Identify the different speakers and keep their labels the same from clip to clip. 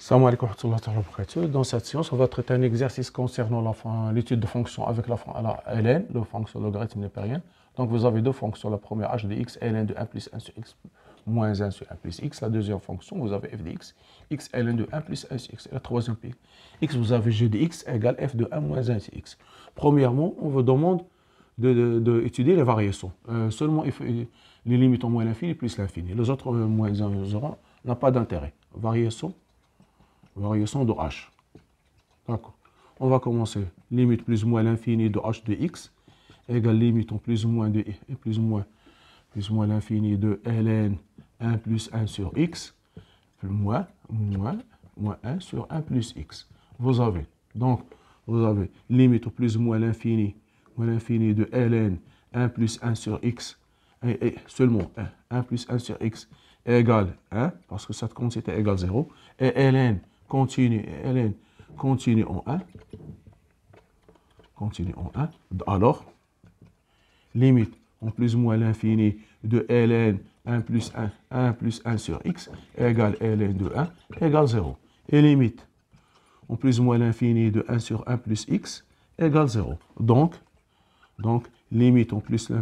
Speaker 1: Salam alaikum wa rahmatullahi wa barakatuh. Dans cette séance, on va traiter un exercice concernant l'étude de fonctions avec la ln, la fonction logarithme népérien. Donc vous avez deux fonctions, la première h de x, ln de 1 plus 1 sur x moins 1 sur 1 plus x. La deuxième fonction, vous avez f de x, x ln de 1 plus 1 sur x. Et la troisième x, vous avez g de x égale f de 1 moins 1 sur x. Premièrement, on vous demande d'étudier les variations. Seulement les limites en moins l'infini plus l'infini. Les autres moins 1 0 n'a pas d'intérêt. Variation de h. D'accord. On va commencer. Limite plus ou moins l'infini de h de x égale limite en plus ou moins de plus ou moins l'infini de ln 1 plus 1 sur x moins 1 sur 1 plus x. Vous avez limite au plus ou moins l'infini de ln 1 plus 1 sur x et seulement 1 plus 1 sur x égale 1 parce que cette quantité égale 0 et ln continue en 1. Alors, limite en plus ou moins l'infini de ln 1 plus 1 sur x égale ln de 1 égale 0. Et limite en plus ou moins l'infini de 1 sur 1 plus x égale 0. Donc limite en plus ou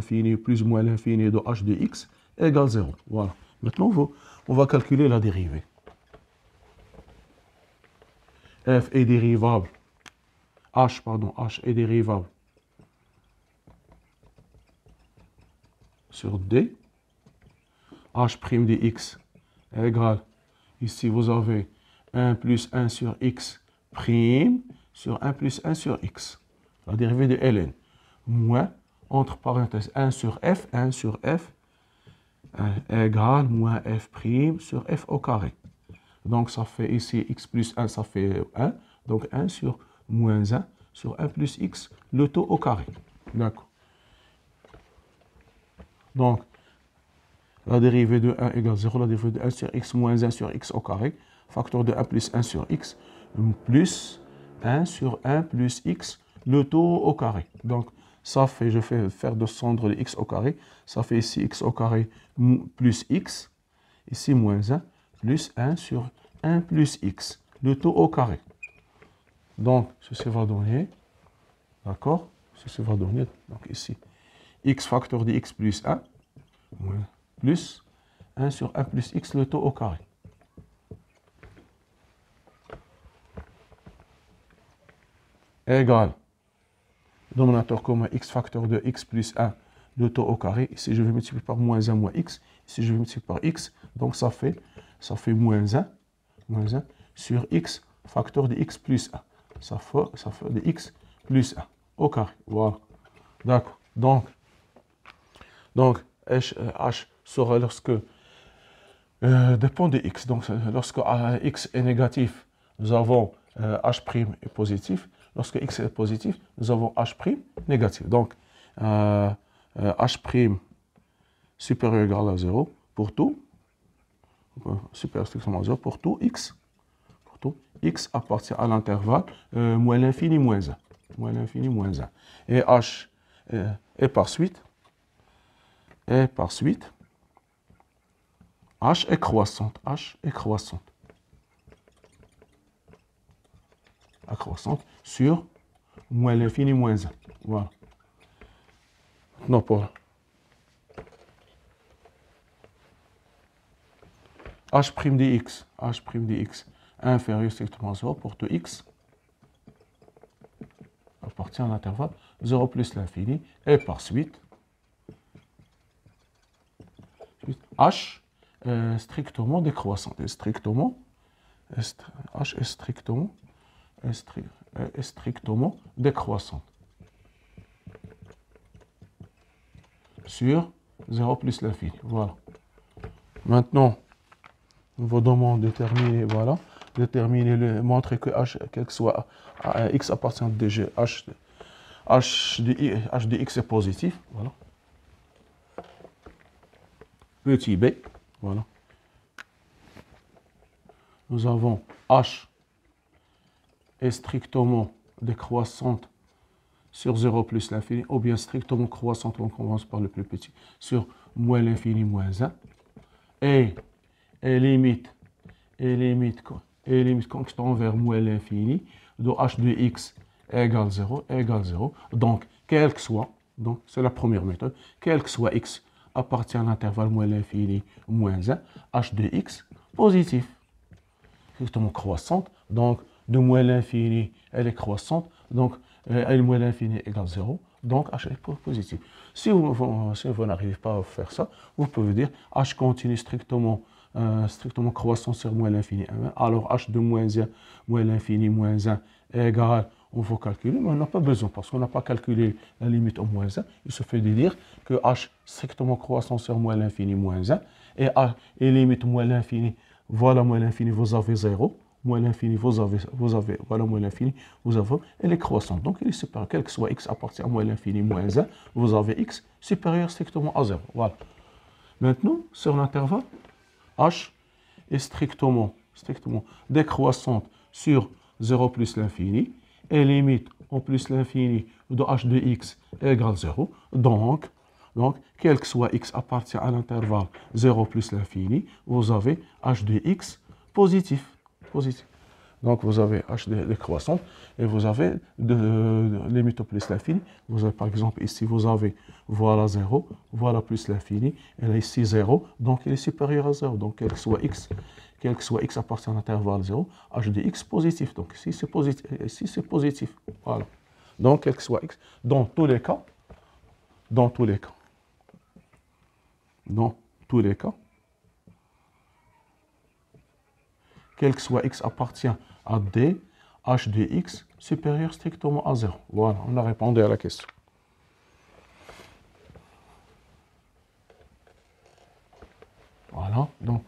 Speaker 1: moins l'infini de h de x égale 0. Voilà. Maintenant, on va calculer la dérivée. F est dérivable, h est dérivable sur d, h' de x égale, ici vous avez 1 plus 1 sur x prime sur 1 plus 1 sur x, la dérivée de ln, moins, entre parenthèses, 1 sur f égale moins f' sur f au carré. Donc, ça fait ici x plus 1, ça fait 1. Donc, 1 sur moins 1 sur 1 plus x, le tout au carré. D'accord. Donc, la dérivée de 1 égale 0. La dérivée de 1 sur x moins 1 sur x au carré. Facteur de 1 plus 1 sur x plus 1 sur 1 plus x, le tout au carré. Donc, ça fait, je vais faire descendre le x au carré. Ça fait ici x au carré plus x. Ici, moins 1. Plus 1 sur 1 plus x, le tout au carré. Donc, ceci va donner, d'accord, ceci va donner, donc ici, x facteur de x plus 1, plus 1 sur 1 plus x, le tout au carré. Égal, dénominateur commun, x facteur de x plus 1, le tout au carré. Ici, je vais multiplier par moins 1 moins x. Ici, je vais multiplier par x, donc ça fait moins 1 sur x facteur de x plus 1. Ça fait de x plus 1 au carré. Voilà. D'accord. Donc h sera lorsque dépend de x. Donc, lorsque x est négatif, nous avons h' est positif. Lorsque x est positif, nous avons h' négatif. Donc, h' supérieur ou égal à 0 pour tout. Supérieur strictement à 0 pour tout x. X appartient à l'intervalle moins l'infini moins 1. Et h et par suite, h est croissante. Sur moins l'infini moins 1. Voilà. Non, pour h' de x inférieur strictement à 0 pour tout x appartient à l'intervalle 0 plus l'infini et par suite h est strictement décroissant. H est strictement décroissante sur 0 plus l'infini. Voilà. Maintenant, on vous demande de montrer que h, quel que soit x appartient à dg, h de x est positif. Voilà. Petit b. Voilà. Nous avons h est strictement décroissante sur 0 plus l'infini, ou bien strictement croissante, on commence par le plus petit, sur moins l'infini moins 1. Et limite et limite quand je tends vers moins l'infini de h de x égale 0. Donc, quel que soit, donc c'est la première méthode, quel que soit x appartient à l'intervalle moins l'infini moins 1, h de x positif. Justement croissante, donc de moins l'infini, elle est croissante, donc elle moins l'infini égale 0, donc h est positif. Si vous n'arrivez pas à faire ça, vous pouvez dire h continue strictement croissant sur moins l'infini 1, alors h de moins 1, moins l'infini moins 1 égale, on va calculer, mais on n'a pas besoin parce qu'on n'a pas calculé la limite au moins 1. Il suffit de dire que h strictement croissant sur moins l'infini moins 1 et limite moins l'infini, voilà moins l'infini, vous avez 0. Moins l'infini, vous avez, voilà moins l'infini, vous avez, elle est croissante. Donc, il est supérieur, quel que soit x appartient à moins l'infini moins 1, vous avez x supérieur strictement à 0. Voilà. Maintenant, sur l'intervalle, h est strictement décroissante sur 0 plus l'infini, et limite en plus l'infini de h de x égale 0. Donc, quel que soit x appartient à l'intervalle 0 plus l'infini, vous avez h de x positif. Donc, vous avez h décroissante et vous avez limite au plus l'infini. Vous avez par exemple ici, vous avez voilà 0, voilà plus l'infini, et là ici 0, donc il est supérieur à 0. Donc, quel que soit x appartient à l'intervalle 0, h de x positif. Donc, ici c'est positif. Voilà. Donc, quel que soit x, dans tous les cas, quel que soit x appartient à d, h de x supérieur strictement à 0. Voilà, on a répondu à la question. Voilà, donc.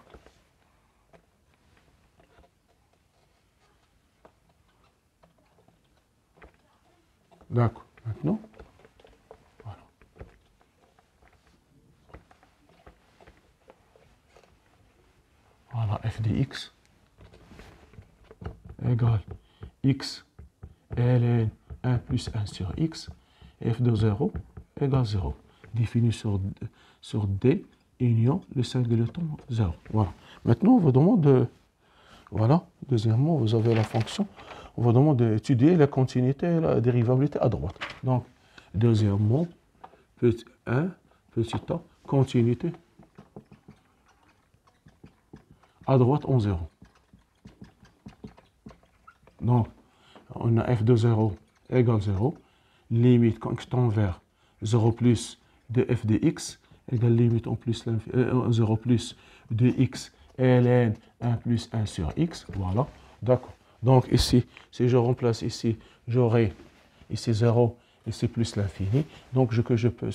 Speaker 1: D'accord, maintenant. Voilà. Voilà, f de x égale x ln 1 plus 1 sur x, f de 0 égale 0, défini sur D, union le singleton 0. Voilà. Maintenant, on vous demande voilà, deuxièmement, vous avez la fonction, on vous demande d'étudier la continuité et la dérivabilité à droite. Donc, deuxièmement, petit a, continuité à droite en 0. Donc, on a f de 0 égale 0, limite quand je tends vers 0 plus de f de x égale limite en plus 0 plus de x ln 1 plus 1 sur x. Voilà, d'accord. Donc ici, si je remplace ici, j'aurai ici 0, ici plus l'infini. Donc ce que je peux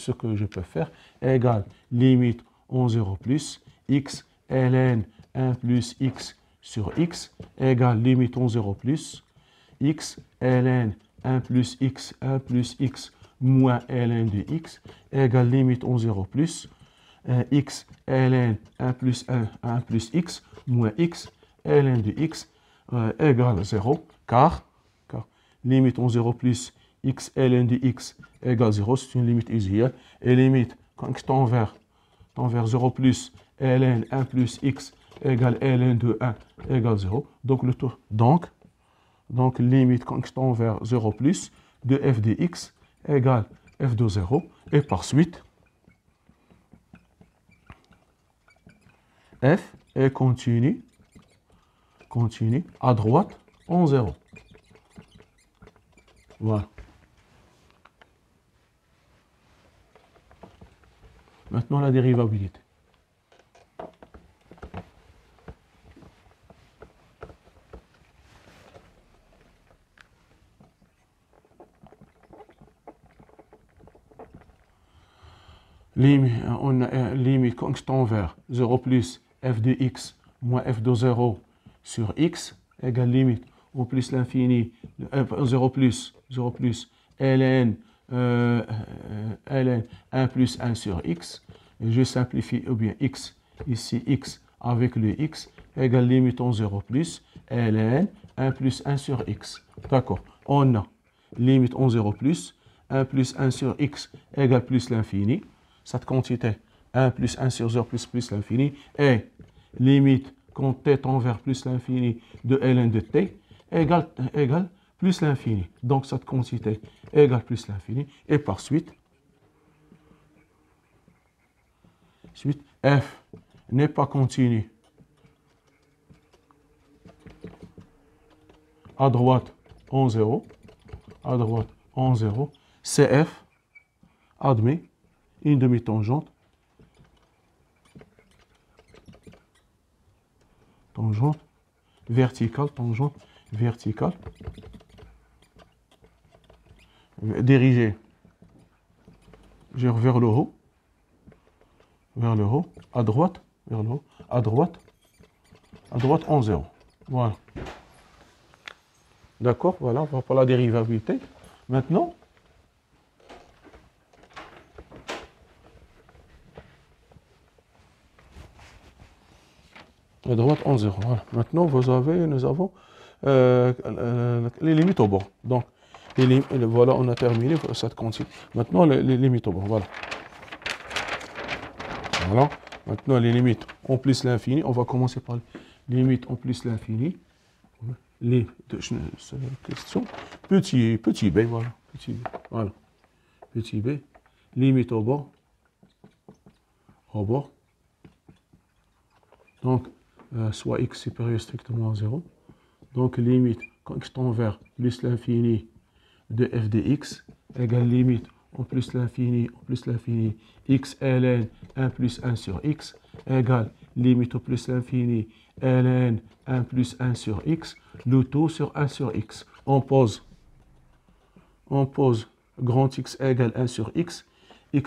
Speaker 1: faire égale limite en 0 plus x ln 1 plus x sur x égale limite en 0 plus x ln 1 plus x moins ln de x égale limite en 0 plus x ln 1 plus x moins x ln de x égale 0, car limite en 0 plus x ln de x égale 0, c'est une limite usuelle, et limite quand je tends vers 0 plus ln 1 plus x égale ln de 1 égale 0, donc le tour, donc limite quand je tends vers 0 plus de f de x égale f de 0, et par suite, f est continue à droite en 0. Voilà. Maintenant la dérivabilité. On a limite quand je tends vers 0 plus f de x moins f de 0 sur x égale limite au plus l'infini 0 plus ln 1 plus 1 sur x. Et je simplifie ou bien x, ici x avec le x égale limite en 0 plus ln 1 plus 1 sur x. D'accord. On a limite en 0 plus 1 plus 1 sur x égale plus l'infini. Cette quantité 1 plus 1 sur 0 plus l'infini, et limite quand t tend vers plus l'infini de ln de t égale plus l'infini. Donc cette quantité égale plus l'infini. Et par suite, f n'est pas continu à droite en 0, CF admet une demi-tangente verticale dirigée vers le haut, à droite, en 0. Voilà. D'accord, voilà, on va pour la dérivabilité. Maintenant, à droite en 0. Voilà. Maintenant, nous avons les limites au bord. Donc, voilà, on a terminé cette quantité. Maintenant, les limites au bord. Voilà. Voilà. Maintenant, les limites en plus l'infini. On va commencer par les limites en plus l'infini. Les deux questions. Petit b, voilà. Petit b. Limite au bord. Donc, soit x supérieur strictement à 0. Donc, limite, quand x tend vers plus l'infini de f de x, égale limite en plus l'infini, x ln 1 plus 1 sur x, égale limite au plus l'infini, ln 1 plus 1 sur x, le tout sur 1 sur x. On pose grand x égale 1 sur x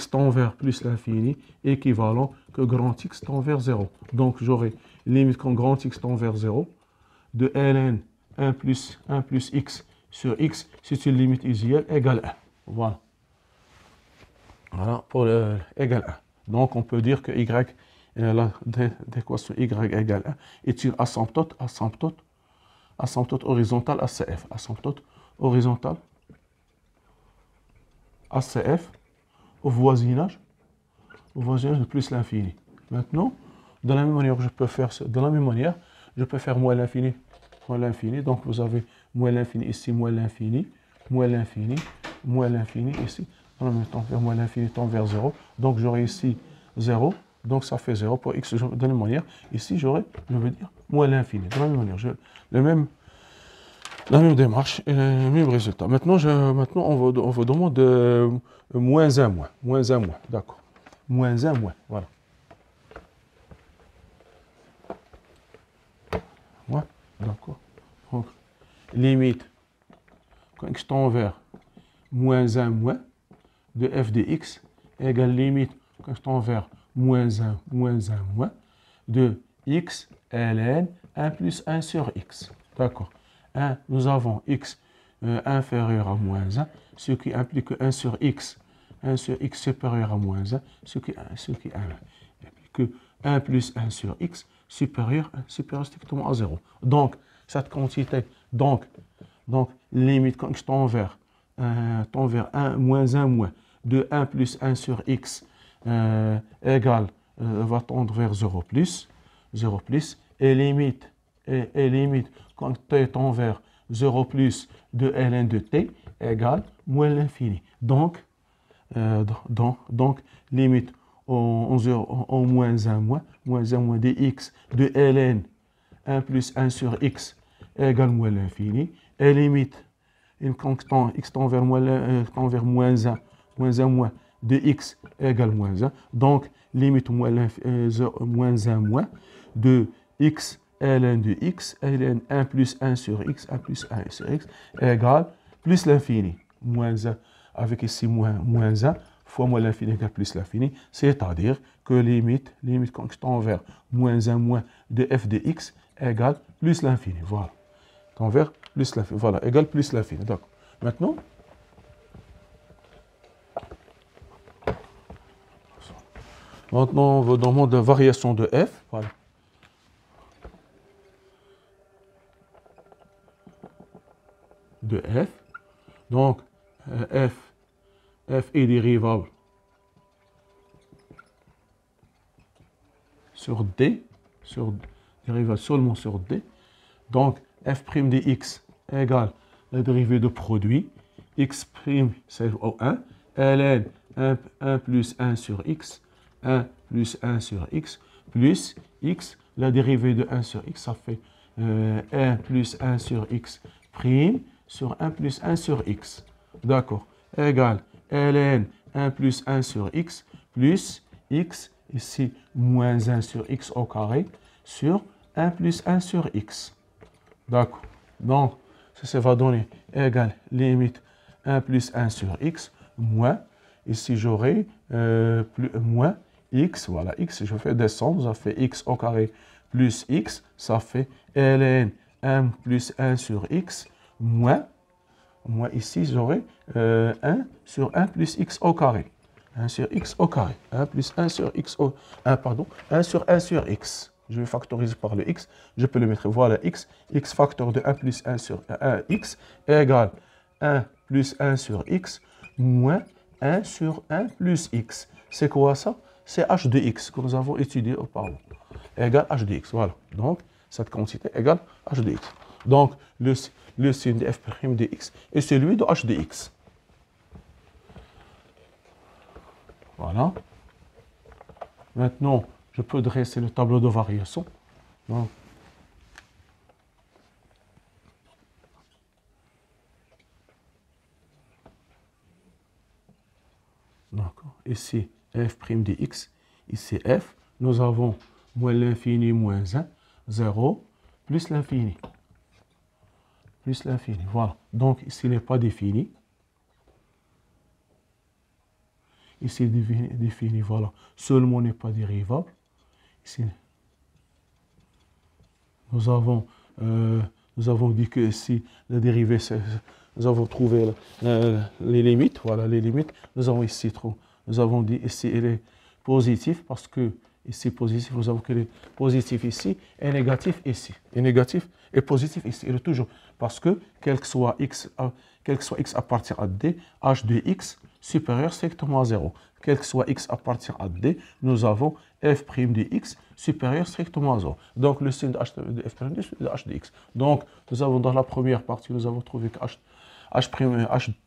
Speaker 1: tend vers plus l'infini, équivalent que grand x tend vers 0. Donc, j'aurai limite quand grand x tend vers 0, de ln 1 plus x sur x, c'est une limite usuelle, égale 1. Voilà. Voilà, pour le égale 1. Donc, on peut dire que y, l'équation y égale 1 est une asymptote horizontale ACF. Asymptote horizontale ACF au voisinage de plus l'infini. Maintenant, de la même manière, je peux faire moins l'infini. Donc, vous avez moins l'infini ici, moins l'infini ici. En même temps, vers moins l'infini tend vers 0. Donc, j'aurai ici 0. Donc, ça fait 0 pour x. De la même manière, ici, je veux dire, moins l'infini. De la même manière, la même démarche et le même résultat. Maintenant, on vous demande moins 1, moins. D'accord. Moins 1, moins. Voilà. Ouais, d'accord. Donc, limite, quand x tend vers moins 1, moins, de f de x, égale limite, quand x tend vers moins 1, moins, de x ln 1 plus 1 sur x. D'accord. Nous avons x inférieur à moins 1, ce qui implique que 1 sur x supérieur à moins 1, ce qui implique que 1 plus 1 sur x supérieur strictement à 0. Donc, cette quantité, limite quand x tend vers 1, moins 1, moins, de 1 plus 1 sur x égale, va tendre vers 0 plus, et limite, quand t tend vers 0 plus de ln de t égale moins l'infini. Donc, limite en moins 1 moins, de x de ln 1 plus 1 sur x égale moins l'infini, et limite, quand x tend vers moins 1, moins, de x égale moins 1, donc limite moins 1 moins de x ln de x, ln 1 plus 1 sur x, 1 plus 1 sur x, égale plus l'infini. Moins 1, avec ici moins 1, fois moins l'infini égale plus l'infini, c'est-à-dire que limite quand je tend vers moins 1 moins de f de x égale plus l'infini. Voilà. Tend vers plus l'infini. Voilà, égale plus l'infini. D'accord. Maintenant, on vous demande la variation de f. Voilà. De f. Donc, f est dérivable sur d, dérivée seulement sur D. Donc, f' de x égale la dérivée de produit. X', c'est au 1. ln 1 plus 1 sur x. 1 plus 1 sur x. Plus x, la dérivée de 1 sur x, ça fait 1 plus 1 sur x prime sur 1 plus 1 sur x. D'accord. Égale ln 1 plus 1 sur x plus x, ici, moins 1 sur x au carré, sur 1 plus 1 sur x. D'accord. Donc, ça va donner égal limite 1 plus 1 sur x, moins, ici j'aurai moins x, voilà, x, je fais descendre, ça fait x au carré plus x, ça fait ln 1 plus 1 sur x, moins ici j'aurai 1 sur 1 plus x au carré. 1 sur x au carré. 1 plus 1 sur x au... 1, pardon. 1 sur 1 sur x. Je vais factoriser par le x. Je peux le mettre, voilà, x. X facteur de 1 plus 1 sur 1, x, égale 1 plus 1 sur x, moins 1 sur 1 plus x. C'est quoi ça? C'est h de x que nous avons étudié auparavant. Égale h de x, voilà. Donc, cette quantité égale h de x. Donc, le signe de f' de x est celui de h de x. Voilà. Maintenant, je peux dresser le tableau de variation. D'accord. Ici, f' de x. Ici, f. Nous avons moins l'infini moins 1, 0, plus l'infini. Plus l'infini. Voilà. Donc, ici, il n'est pas défini. Ici, défini, voilà. Seulement n'est pas dérivable. Ici, nous avons dit que ici, la dérivée, nous avons trouvé les limites. Voilà, les limites. Nous avons dit ici, elle est positive parce que ici, positif, nous avons que les positifs ici et négatif ici. Et négatif et positif ici. Il est toujours. Parce que, quel que soit x appartient à d, h de x supérieur strictement à 0. Quel que soit x appartient à d, nous avons f' de x supérieur strictement à 0. Donc, le signe de f' de h de x. Donc, nous avons dans la première partie, nous avons trouvé que h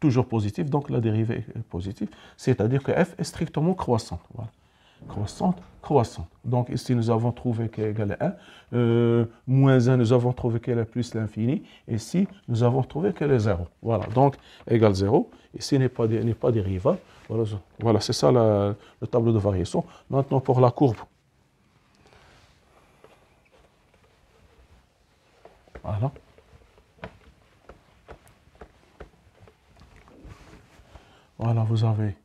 Speaker 1: toujours positif, donc la dérivée est positive, c'est-à-dire que f est strictement croissante. Voilà. Croissante. Donc ici, nous avons trouvé qu'elle est égale à 1. Moins 1, nous avons trouvé qu'elle est plus l'infini. Ici, nous avons trouvé qu'elle est 0. Voilà, donc égale 0. Ici, n'est pas dérivable. Voilà, c'est ça le tableau de variation. Maintenant, pour la courbe. Voilà. Voilà, vous avez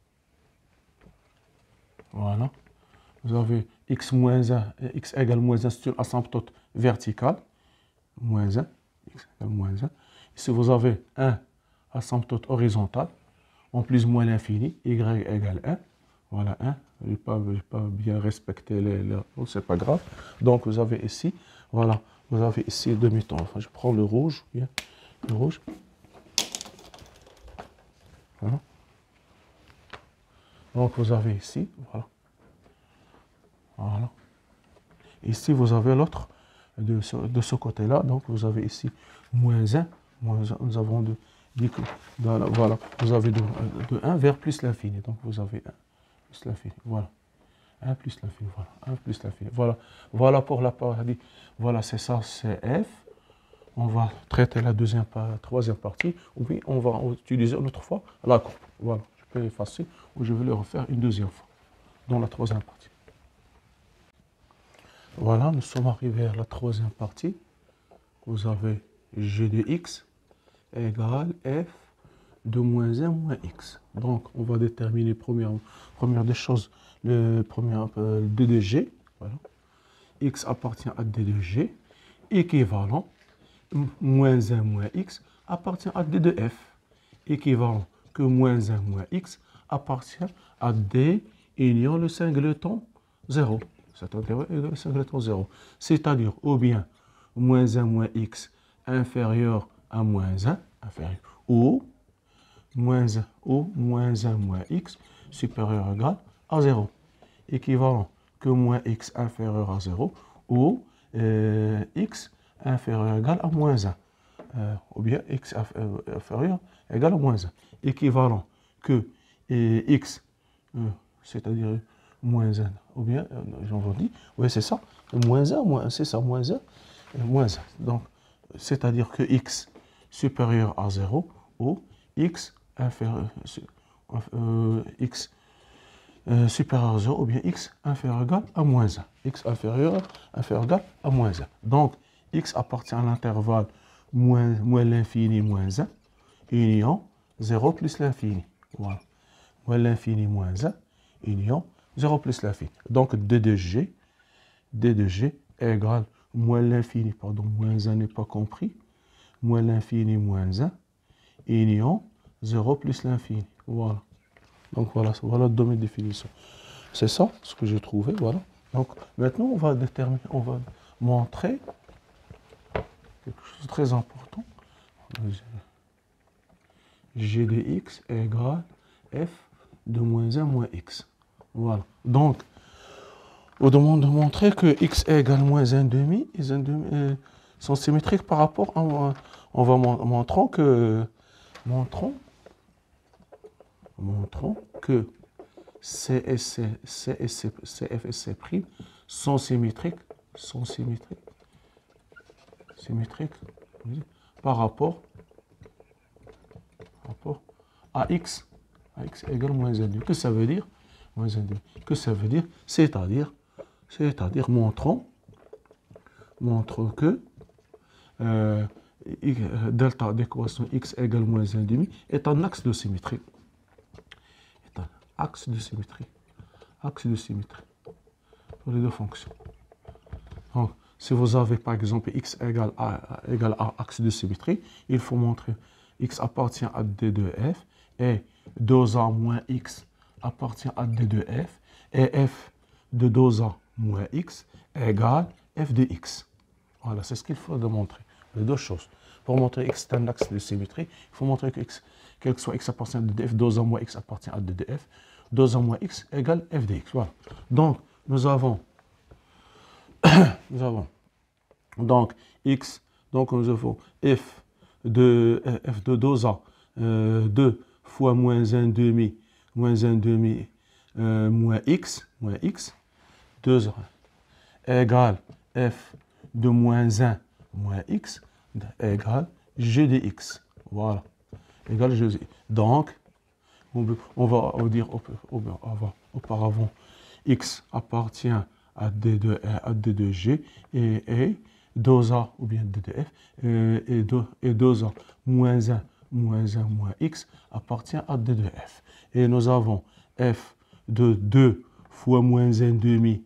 Speaker 1: x moins 1, x égale moins 1, c'est une asymptote verticale. Moins 1, x égale moins 1. Ici, vous avez 1 asymptote horizontale, en plus moins l'infini, y égale 1. Voilà, 1. Je n'ai pas bien respecté c'est pas grave. Donc, vous avez ici, voilà, vous avez ici le demi-temps. Enfin, je prends le rouge, bien, le rouge. Voilà. Donc, vous avez ici, voilà. Voilà. Ici, vous avez l'autre de ce côté-là. Donc, vous avez ici moins 1. Nous avons dit que, voilà, vous avez de 1 vers plus l'infini. Donc, vous avez 1 plus l'infini. Voilà. 1 plus l'infini. Voilà. 1 plus l'infini. Voilà. Voilà pour la partie. Voilà, c'est ça, c'est f. On va traiter la troisième partie. Ou bien, on va utiliser une autre fois la courbe. Voilà. Je peux effacer ou je vais le refaire une deuxième fois dans la troisième partie. Voilà, nous sommes arrivés à la troisième partie. Vous avez g de x égale f de moins 1 moins x. Donc, on va déterminer première des choses, d de g. Voilà. X appartient à d de g, équivalent, moins 1 moins x appartient à d de f, équivalent que moins 1 moins x appartient à d ayant le singleton 0. C'est-à-dire le singleton 0. C'est-à-dire, ou bien, moins 1 moins x inférieur à moins 1, ou moins 1 moins x supérieur ou égal à 0. Équivalent que moins x inférieur à 0, ou x inférieur ou égal à moins 1. Ou bien x inférieur ou égal à moins 1. Équivalent que x, c'est-à-dire moins 1, ou bien, j'en dis, oui, c'est ça, moins 1, c'est ça, moins 1, moins 1. Donc, c'est-à-dire que x supérieur à 0 ou x inférieur, x supérieur à 0 ou bien x inférieur ou égal à moins 1. X inférieur ou égal à moins 1. Donc, x appartient à l'intervalle moins l'infini moins 1, union 0 plus l'infini. Voilà. Moins l'infini moins 1, union 0 plus l'infini. Donc, d de g égale moins l'infini, pardon, moins 1 n'est pas compris, moins l'infini moins 1, union 0 plus l'infini. Voilà. Donc, voilà le domaine de définition. C'est ça ce que j'ai trouvé, voilà. Donc, maintenant, on va montrer quelque chose de très important. G de x égale f de moins 1 moins x. Voilà. Donc, on demande de montrer que x égale moins 1 demi, et 1 demi sont symétriques par rapport à... On va montrons que C et C, CF et C' sont symétriques, par rapport à x égale moins 1 demi. Que ça veut dire? Moins 1 demi. Que ça veut dire? C'est-à-dire, montrons que delta d'équation x égale moins 1 demi est un axe de symétrie. Axe de symétrie pour les deux fonctions. Donc, si vous avez par exemple x égale à axe de symétrie, il faut montrer x appartient à d de f et 2a moins x appartient à d de f et f de 2a moins x égale f de x. Voilà, c'est ce qu'il faut démontrer. Les deux choses. Pour montrer x est un axe de symétrie, il faut montrer que x, quel que soit x appartient à d de f, 2a moins x appartient à d de f, 2a moins x égale f de x. Voilà. Donc, nous avons donc x, donc nous avons f de 2a, 2 fois moins 1 demi, moins x, 2a égale f de moins 1 moins x égale g de x. Voilà. Égale g de x. Donc, on va dire auparavant, x appartient à d de g et 2a ou bien d de f et 2a moins 1 moins x appartient à d de f. Et nous avons f de 2 fois moins 1 demi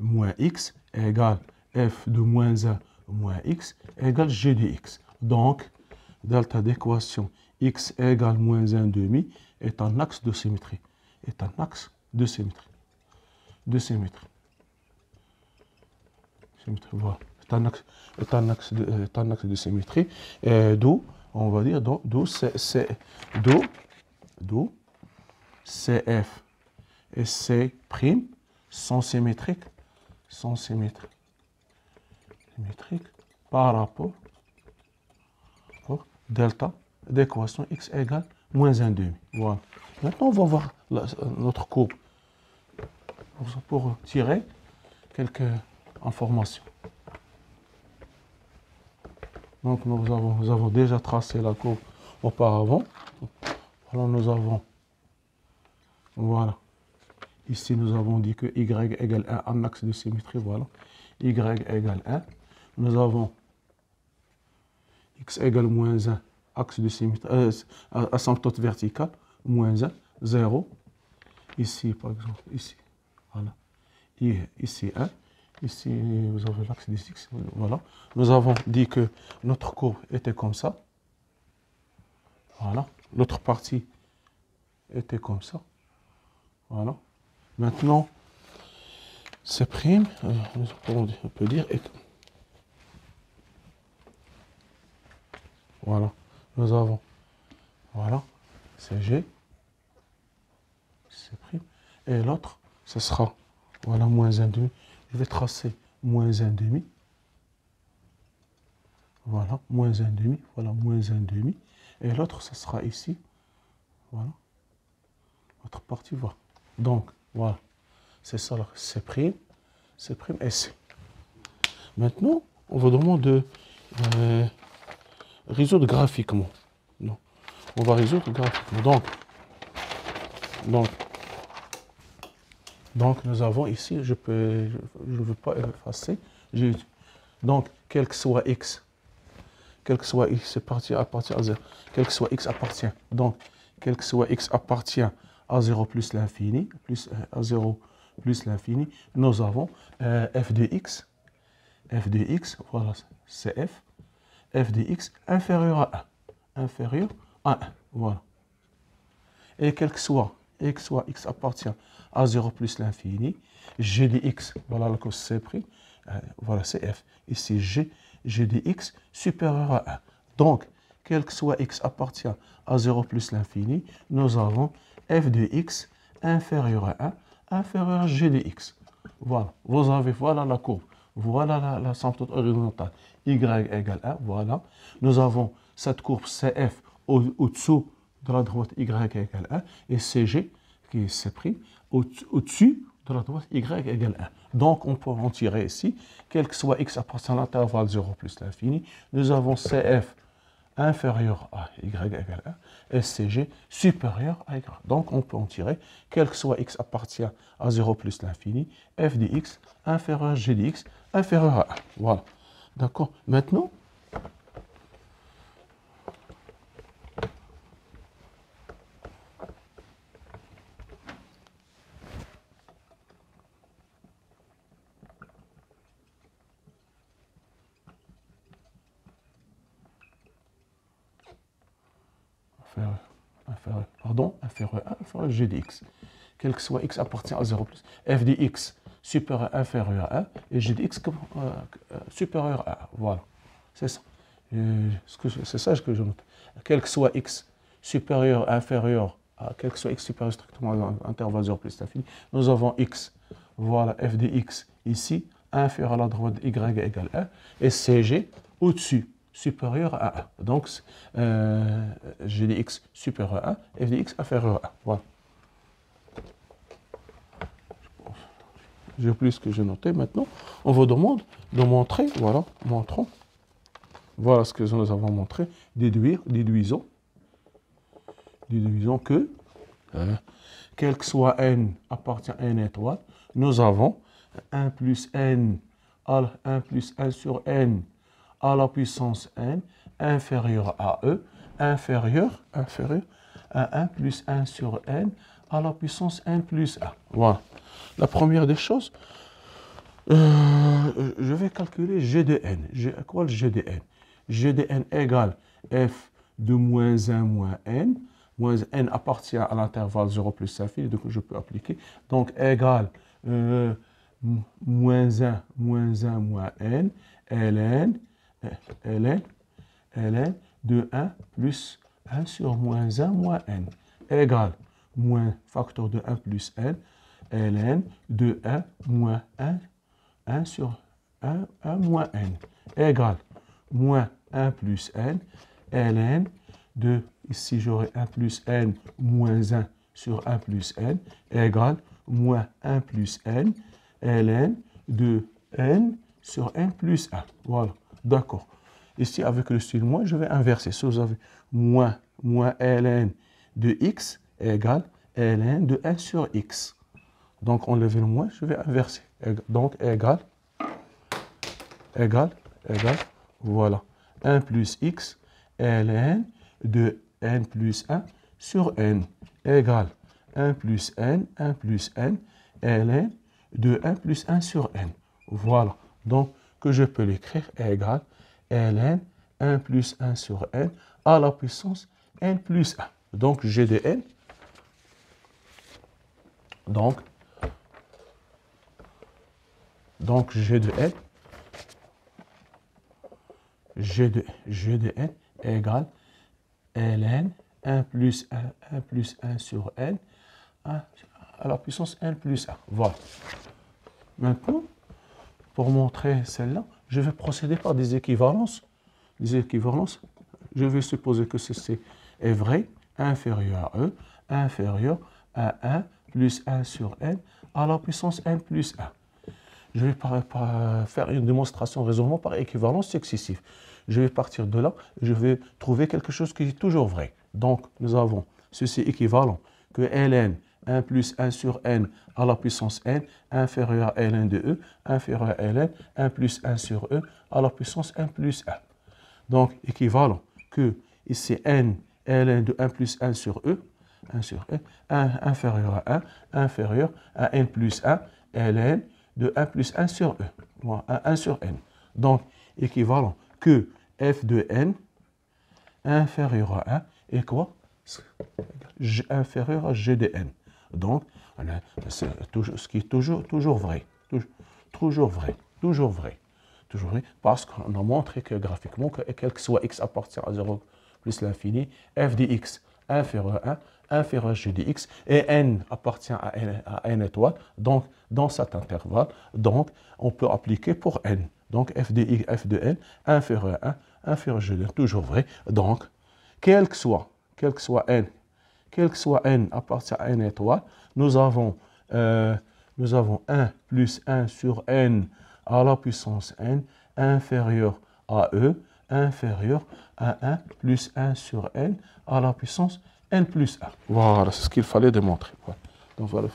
Speaker 1: moins x égale f de moins 1 moins x égale g de x. Donc, delta d'équation x égale moins 1 demi est un axe de symétrie. Voilà. C'est un axe de symétrie. D'où, on va dire, d'où CF et C' sont symétriques par rapport à delta d'équation x égale moins 1 demi. Voilà. Maintenant, on va voir notre courbe pour tirer quelques informations. Donc, nous avons déjà tracé la courbe auparavant. Alors, nous avons, voilà. Ici, nous avons dit que y égale 1, un axe de symétrie, voilà. Y égale 1. Nous avons x égale moins 1, axe de symétrie, asymptote verticale, moins 1, 0. Ici, par exemple, ici, voilà. Ici, 1. Ici, vous avez l'axe de x, voilà. Nous avons dit que notre courbe était comme ça. Voilà. L'autre partie était comme ça. Voilà. Maintenant, C', on peut dire, voilà. Nous avons, voilà, c'est G, C', et l'autre, ce sera, voilà, moins 1 demi. Je vais tracer moins 1 demi. Voilà, moins 1,5. Voilà, moins 1,5. Et l'autre, ça sera ici. Voilà. L'autre partie, voilà. Donc, voilà. C'est ça, C', C' et C. Maintenant, on vous demande de résoudre graphiquement. Non. On va résoudre graphiquement. Donc, nous avons ici, je ne veux pas effacer. Donc, quel que soit x, c'est parti à partir de 0. Quel que soit x appartient. Donc, quel que soit x appartient à 0 plus l'infini, plus à 0 plus l'infini, nous avons f de x, voilà, c'est f de x inférieur à 1, voilà. Et quel que soit x appartient à 0 plus l'infini, g de x, voilà la cause c'est pris, voilà c'est f. Ici g de x supérieur à 1. Donc, quel que soit x appartient à 0 plus l'infini, nous avons f de x inférieur à 1, inférieur à g de x. Voilà, vous avez, voilà la courbe, voilà la symptote horizontale, y égale 1, voilà. Nous avons cette courbe CF au-dessous de la droite y égale 1 et CG qui est C' au-dessus de la droite y égale 1. Donc on peut en tirer ici, quel que soit x appartient à l'intervalle 0 plus l'infini, nous avons CF inférieur à y égale 1 et CG supérieur à y. Donc on peut en tirer, quel que soit x appartient à 0 plus l'infini, f de x inférieur à g de x inférieur à 1. Voilà. D'accord. Maintenant, inférieur à g de x. Quel que soit x appartient à 0 plus, f de x supérieur inférieur à 1 et g de x supérieur à 1. Voilà, c'est ça. C'est ça que je note. Quel que soit x supérieur inférieur à quel que soit x supérieur strictement à l'intervalle 0 plus l'infini, nous avons x, voilà, f de x ici, inférieur à la droite y égale 1 et cg au-dessus supérieur à 1. Donc, g de x supérieur à 1, f de x inférieur à 1. Voilà. J'ai plus ce que j'ai noté. Maintenant, on vous demande de montrer, voilà, montrons. Voilà ce que nous avons montré. Déduisons que, quel que soit n appartient à n étoile, nous avons 1 plus n sur n à la puissance n inférieur à e, inférieur à 1 plus 1 sur n à la puissance n plus 1. Voilà. La première des choses, je vais calculer g de n. Quoi le g de n? G de n égale f de moins 1 moins n. Moins n appartient à l'intervalle 0 plus infini, donc je peux appliquer. Donc égale moins 1 moins n, ln de 1 plus 1 sur moins 1 moins n, égale moins facteur de 1 plus n, ln de 1 moins 1 sur 1 moins n, égale moins 1 plus n, ln de, ici j'aurai 1 plus n moins 1 sur 1 plus n, égale moins 1 plus n, ln de n sur n plus 1. Voilà, d'accord. Ici, avec le style moins, je vais inverser. Si vous avez moins ln de x égale ln de n sur x. Donc, enlever le moins, je vais inverser. Donc, égale, voilà, 1 plus x ln de n plus 1 sur n égale 1 plus n ln de 1 plus 1 sur n. Voilà. Donc, que je peux l'écrire égale ln 1 plus 1 sur n à la puissance n plus 1. Donc, g de n. Donc, g de n égale ln 1 plus 1 sur n à la puissance n plus 1. Voilà. Maintenant, pour montrer celle-là, je vais procéder par des équivalences les équivalences, je vais supposer que ceci est vrai, inférieur à E, inférieur à 1 plus 1 sur n à la puissance n plus 1. Je vais faire une démonstration raisonnement par équivalence successive. Je vais partir de là, je vais trouver quelque chose qui est toujours vrai. Donc, nous avons ceci équivalent que ln 1 plus 1 sur n à la puissance n inférieur à ln de e, inférieur à ln 1 plus 1 sur e à la puissance n plus 1. Donc, équivalent que ici n, ln de 1 plus 1 sur e, 1 sur e, 1 inférieur à 1, inférieur à n plus 1, ln de 1 plus 1 sur e, 1 sur n. Donc, équivalent que f de n inférieur à 1 est quoi? Inférieur à g de n. Donc, c'est ce qui est toujours vrai. Toujours vrai. Toujours vrai. Toujours vrai. Parce qu'on a montré que graphiquement, que quel que soit x appartient à 0 plus l'infini, f de x inférieur à 1, inférieur à g de x, et n appartient à n étoile, donc dans cet intervalle, donc on peut appliquer pour n. Donc f de n inférieur à 1, inférieur à g de n, toujours vrai. Donc, quel que soit n appartient à n étoile, nous avons 1 plus 1 sur n à la puissance n inférieur à e, inférieur à 1 plus 1 sur n à la puissance n plus 1. Voilà, c'est ce qu'il fallait démontrer. Voilà. Donc voilà,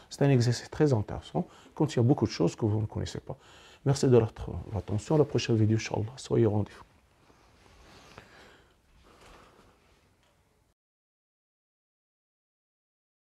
Speaker 1: c'est un exercice très intéressant, quand il y a beaucoup de choses que vous ne connaissez pas. Merci de votre attention. À la prochaine vidéo, Inch'Allah. Soyez au rendez-vous.